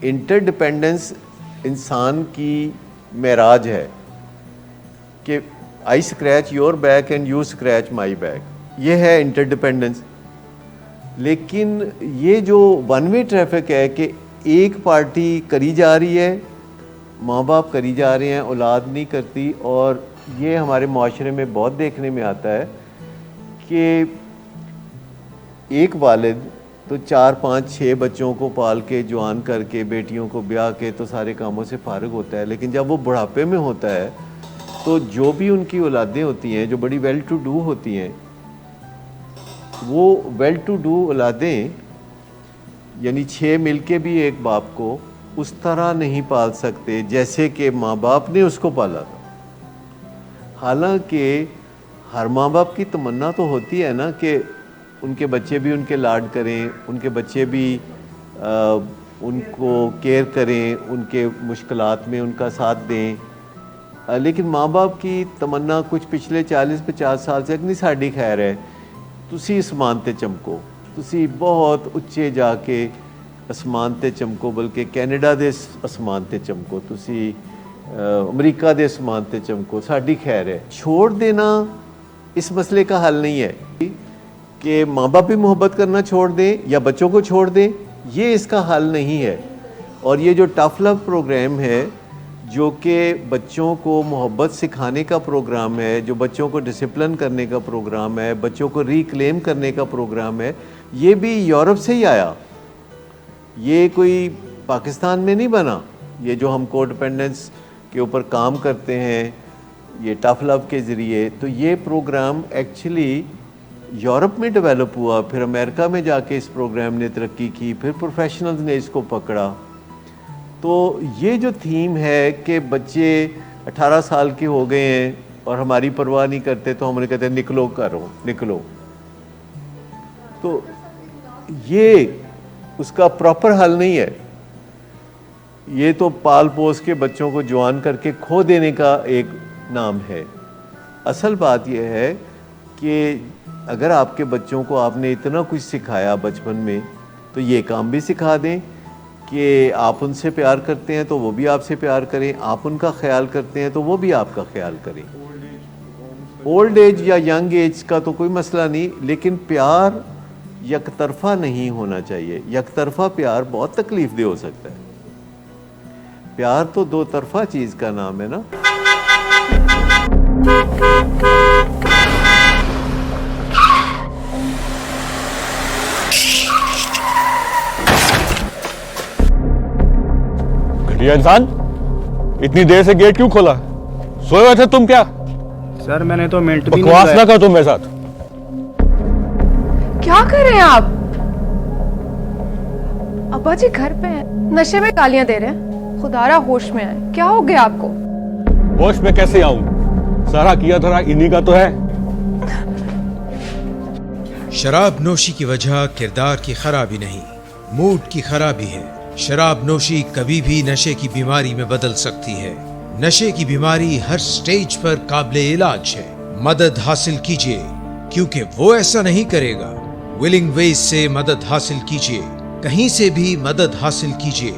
Inter dependence انسان کی معراج ہے کہ I scratch your back and you scratch my back, یہ ہے انٹر ڈپینڈنس. لیکن یہ جو ون وے ٹریفک ہے کہ ایک پارٹی کری جا رہی ہے، ماں باپ کری جا رہے ہیں، اولاد نہیں کرتی. اور یہ ہمارے معاشرے میں بہت دیکھنے میں آتا ہے کہ ایک والد تو 4 5 6 بچوں کو پال کے جوان کر کے بیٹیوں کو بیاہ کے تو سارے کاموں سے فارغ ہوتا ہے، لیکن جب وہ بڑھاپے میں ہوتا ہے تو جو بھی ان کی اولادیں ہوتی ہیں جو بڑی ویل ٹو ڈو ہوتی ہیں، وہ ویل ٹو ڈو اولادیں یعنی 6 مل کے بھی ایک باپ کو اس طرح نہیں پال سکتے جیسے کہ ماں باپ نے اس کو پالا تھا. حالانکہ ہر ماں باپ کی تمنا تو ہوتی ہے نا کہ ان کے بچے بھی ان کے لاڈ کریں، ان کے بچے بھی ان کو کیئر کریں، ان کے مشکلات میں ان کا ساتھ دیں. لیکن ماں باپ کی تمنا کچھ پچھلے 40-50 سال سے نہیں ساڈی خیر ہے تسی اسمان تے چمکو، تسی بہت اچے جا کے اسمان تے چمکو، بلکہ کینیڈا دے اسمان تے چمکو، تسی امریکہ دے اسمان تے چمکو، ساڈی خیر ہے. چھوڑ دینا اس مسئلے کا حل نہیں ہے کہ ماں باپ بھی محبت کرنا چھوڑ دیں یا بچوں کو چھوڑ دیں، یہ اس کا حل نہیں ہے. اور یہ جو ٹف لو پروگرام ہے جو کہ بچوں کو محبت سکھانے کا پروگرام ہے، جو بچوں کو ڈسپلن کرنے کا پروگرام ہے، بچوں کو ریکلیم کرنے کا پروگرام ہے، یہ بھی یورپ سے ہی آیا، یہ کوئی پاکستان میں نہیں بنا. یہ جو ہم کو ڈپینڈنس کے اوپر کام کرتے ہیں یہ ٹف لو کے ذریعے، تو یہ پروگرام ایکچولی یورپ میں ڈیولپ ہوا، پھر امریکہ میں جا کے اس پروگرام نے ترقی کی، پھر پروفیشنلز نے اس کو پکڑا. تو یہ جو تھیم ہے کہ بچے 18 سال کے ہو گئے ہیں اور ہماری پرواہ نہیں کرتے تو ہم انہیں کہتے ہیں نکلو کرو نکلو، تو یہ اس کا پراپر حل نہیں ہے. یہ تو پال پوس کے بچوں کو جوان کر کے کھو دینے کا ایک نام ہے. اصل بات یہ ہے کہ اگر آپ کے بچوں کو آپ نے اتنا کچھ سکھایا بچپن میں تو یہ کام بھی سکھا دیں کہ آپ ان سے پیار کرتے ہیں تو وہ بھی آپ سے پیار کریں، آپ ان کا خیال کرتے ہیں تو وہ بھی آپ کا خیال کریں. اولڈ ایج یا ینگ ایج کا تو کوئی مسئلہ نہیں، لیکن پیار یک طرفہ نہیں ہونا چاہیے. یک طرفہ پیار بہت تکلیف دہ ہو سکتا ہے. پیار تو 2 طرفہ چیز کا نام ہے نا. گھٹیا انسان، اتنی دیر سے گیٹ کیوں کھولا؟ سوئے ہوئے تھے تم کیا؟ سر میں نے تو منٹ بھی بکواس نہ کر تم میرے ساتھ. کیا کر رہے ہیں آپ؟ ابا جی گھر پہ ہیں، نشے میں گالیاں دے رہے ہیں. خدا را ہوش میں آئے، کیا ہو گیا آپ کو؟ ہوش میں کیسے آؤں؟ سارا کیا دھرا انہی کا تو ہے. شراب نوشی کی وجہ کردار کی خرابی نہیں، موڈ کی خرابی ہے. شراب نوشی کبھی بھی نشے کی بیماری میں بدل سکتی ہے. نشے کی بیماری ہر سٹیج پر قابل علاج ہے. مدد حاصل کیجیے کیونکہ وہ ایسا نہیں کرے گا. ولنگ ویز سے مدد حاصل کیجیے، کہیں سے بھی مدد حاصل کیجیے،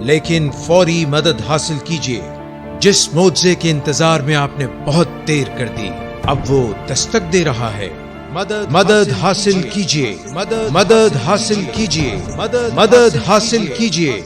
لیکن فوری مدد حاصل کیجیے. جس معجزے کے انتظار میں آپ نے بہت دیر کر دی اب وہ دستک دے رہا ہے. مدد حاصل کیجیے، مدد حاصل کیجیے، مدد حاصل کیجیے.